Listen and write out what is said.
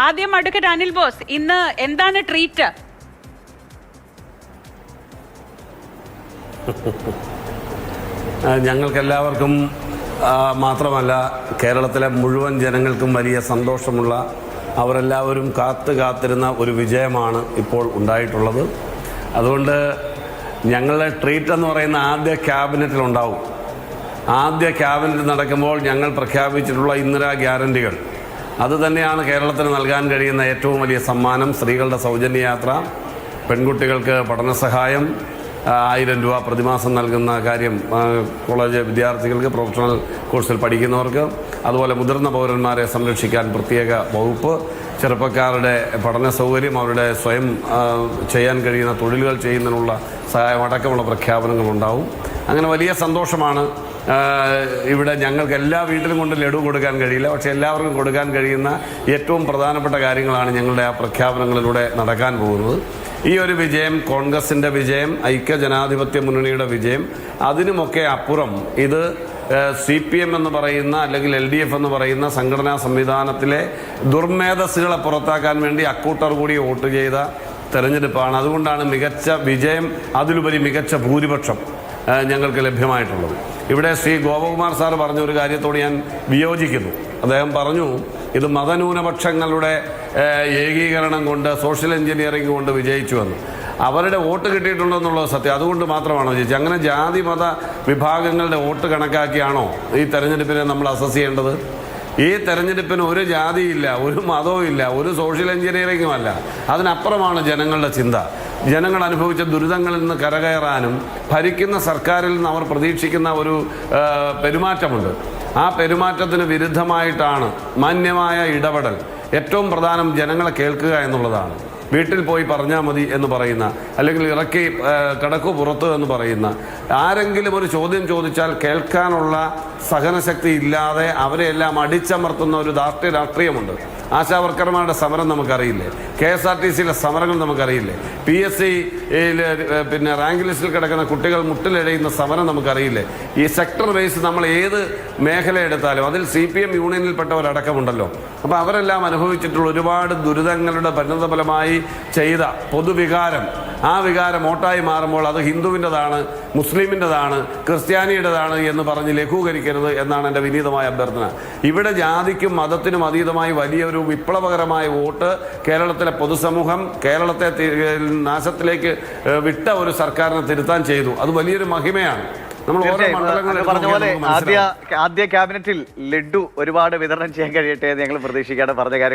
ആദ്യം advocate Anil boss, ഇന്ന് എന്താണ് ട്രീറ്റ്? ഞങ്ങൾക്കെല്ലാവർക്കും മാത്രമല്ല കേരളത്തിലെ മുഴുവൻ ജനങ്ങൾക്കും വലിയ സന്തോഷമുള്ള, അവരെല്ലാവരും കാത്തിരുന്ന ഒരു വിജയമാണ് ഇപ്പോൾ ഉണ്ടായിട്ടുള്ളത്. അതുകൊണ്ട് ഞങ്ങളുടെ ട്രീറ്റ് എന്ന് പറയുന്ന ആദ്യ ക്യാബിനറ്റിലുണ്ടാവും. ആദ്യ ക്യാബിനറ്റ് നടക്കുമ്പോൾ ഞങ്ങൾ പ്രഖ്യാപിച്ചിട്ടുള്ള ഇന്ദിരാ ഗ്യാരണ്ടികൾ, അതുതന്നെയാണ് കേരളത്തിന് നൽകാൻ കഴിയുന്ന ഏറ്റവും വലിയ സമ്മാനം. സ്ത്രീകളുടെ സൗജന്യ യാത്ര, പെൺകുട്ടികൾക്ക് പഠനസഹായം, 1000 രൂപ പ്രതിമാസം നൽകുന്ന കാര്യം കോളേജ് വിദ്യാർത്ഥികൾക്ക്, പ്രൊഫഷണൽ കോഴ്സിൽ പഠിക്കുന്നവർക്ക്, അതുപോലെ മുതിർന്ന പൗരന്മാരെ സംരക്ഷിക്കാൻ പ്രത്യേക വകുപ്പ്, ചെറുപ്പക്കാരുടെ പഠന സൗകര്യം, അവരുടെ സ്വയം ചെയ്യാൻ കഴിയുന്ന തൊഴിലുകൾ ചെയ്യുന്നതിനുള്ള സഹായം അടക്കമുള്ള പ്രഖ്യാപനങ്ങളുണ്ടാവും. അങ്ങനെ വലിയ സന്തോഷമാണ്. ഇവിടെ ഞങ്ങൾക്ക് എല്ലാ വീട്ടിലും കൊണ്ട് ലഡു കൊടുക്കാൻ കഴിയില്ല, പക്ഷേ എല്ലാവർക്കും കൊടുക്കാൻ കഴിയുന്ന ഏറ്റവും പ്രധാനപ്പെട്ട കാര്യങ്ങളാണ് ഞങ്ങളുടെ ആ പ്രഖ്യാപനങ്ങളിലൂടെ നടക്കാൻ പോകുന്നത്. ഈ ഒരു വിജയം കോൺഗ്രസിൻ്റെ വിജയം, ഐക്യജനാധിപത്യ മുന്നണിയുടെ വിജയം, അതിനുമൊക്കെ അപ്പുറം ഇത് CPM എന്ന് പറയുന്ന അല്ലെങ്കിൽ LDF എന്ന് പറയുന്ന സംഘടനാ സംവിധാനത്തിലെ ദുർമേധസ്സുകളെ പുറത്താക്കാൻ വേണ്ടി അക്കൂട്ടർ കൂടി വോട്ട് ചെയ്ത തെരഞ്ഞെടുപ്പാണ്. അതുകൊണ്ടാണ് മികച്ച വിജയം, അതിലുപരി മികച്ച ഭൂരിപക്ഷം ഞങ്ങൾക്ക് ലഭ്യമായിട്ടുള്ളത്. ഇവിടെ ശ്രീ ഗോപകുമാർ സാർ പറഞ്ഞ ഒരു കാര്യത്തോട് ഞാൻ വിയോജിക്കുന്നു. അദ്ദേഹം പറഞ്ഞു ഇത് മതന്യൂനപക്ഷങ്ങളുടെ ഏകീകരണം കൊണ്ട്, സോഷ്യൽ എഞ്ചിനീയറിംഗ് കൊണ്ട് വിജയിച്ചുവെന്ന്. അവരുടെ വോട്ട് കിട്ടിയിട്ടുണ്ടെന്നുള്ളത് സത്യം, അതുകൊണ്ട് മാത്രമാണോ വിജയിച്ചത്? അങ്ങനെ ജാതി മത വിഭാഗങ്ങളുടെ വോട്ട് കണക്കാക്കിയാണോ ഈ തെരഞ്ഞെടുപ്പിനെ നമ്മൾ അസസ് ചെയ്യേണ്ടത്? ഈ തെരഞ്ഞെടുപ്പിന് ഒരു ജാതിയില്ല, ഒരു മതവും ഇല്ല, ഒരു സോഷ്യൽ എഞ്ചിനീയറിംഗും അല്ല. അതിനപ്പുറമാണ് ജനങ്ങളുടെ ചിന്ത. ജനങ്ങൾ അനുഭവിച്ച ദുരിതങ്ങളിൽ നിന്ന് കരകയറാനും ഭരിക്കുന്ന സർക്കാരിൽ നിന്ന് അവർ പ്രതീക്ഷിക്കുന്ന ഒരു പെരുമാറ്റമുണ്ട്. ആ പെരുമാറ്റത്തിന് വിരുദ്ധമായിട്ടാണ് മാന്യമായ ഇടപെടൽ. ഏറ്റവും പ്രധാനം ജനങ്ങളെ കേൾക്കുക എന്നുള്ളതാണ്. വീട്ടിൽ പോയി പറഞ്ഞാൽ മതി എന്ന് പറയുന്ന, അല്ലെങ്കിൽ ഇറക്കി കടക്കു പുറത്ത് എന്ന് പറയുന്ന, ആരെങ്കിലും ഒരു ചോദ്യം ചോദിച്ചാൽ കേൾക്കാനുള്ള സഹനശക്തി ഇല്ലാതെ അവരെല്ലാം അടിച്ചമർത്തുന്ന ഒരു രാഷ്ട്രീയമുണ്ട്. ആശാവർക്കർമാരുടെ സമരം നമുക്കറിയില്ലേ? KSRTCയിലെ സമരങ്ങൾ നമുക്കറിയില്ലേ? PSC പിന്നെ റാങ്ക് ലിസ്റ്റിൽ കിടക്കുന്ന കുട്ടികൾ മുട്ടിലിഴയുന്ന സമരം നമുക്കറിയില്ലേ? ഈ സെക്ടർ ബേസ് നമ്മൾ ഏത് മേഖല എടുത്താലും അതിൽ CPM യൂണിയനിൽപ്പെട്ടവരടക്കമുണ്ടല്ലോ. അപ്പോൾ അവരെല്ലാം അനുഭവിച്ചിട്ടുള്ള ഒരുപാട് ദുരിതങ്ങളുടെ പരിണതഫലമായി ചെയ്ത പൊതുവികാരം, ആ വികാരം വോട്ടായി മാറുമ്പോൾ അത് ഹിന്ദുവിൻ്റെതാണ്, മുസ്ലിമിൻ്റെതാണ്, ക്രിസ്ത്യാനിയുടേതാണ് എന്ന് പറഞ്ഞ് ലഘൂകരിക്കരുത് എന്നാണ് എൻ്റെ വിനീതമായ അഭ്യർത്ഥന. ഇവിടെ ജാതിക്കും മതത്തിനും അതീതമായി വലിയൊരു വിപ്ലവകരമായ വോട്ട് കേരളത്തിലെ പൊതുസമൂഹം കേരളത്തെ നാശത്തിലേക്ക് വിട്ട ഒരു സർക്കാരിനെ തിരുത്താൻ ചെയ്തു. അത് വലിയൊരു മഹിമയാണ്. നമ്മൾ ഓരോ മണ്ഡലങ്ങളിൽ പറഞ്ഞ പോലെ ആദ്യ ക്യാബിനറ്റിൽ ലഡു ഒരുപാട് വിതരണം ചെയ്യാൻ കഴിയട്ടെ എന്ന് ഞങ്ങൾ പ്രതീക്ഷിക്കാതെ പറഞ്ഞ കാര്യങ്ങൾ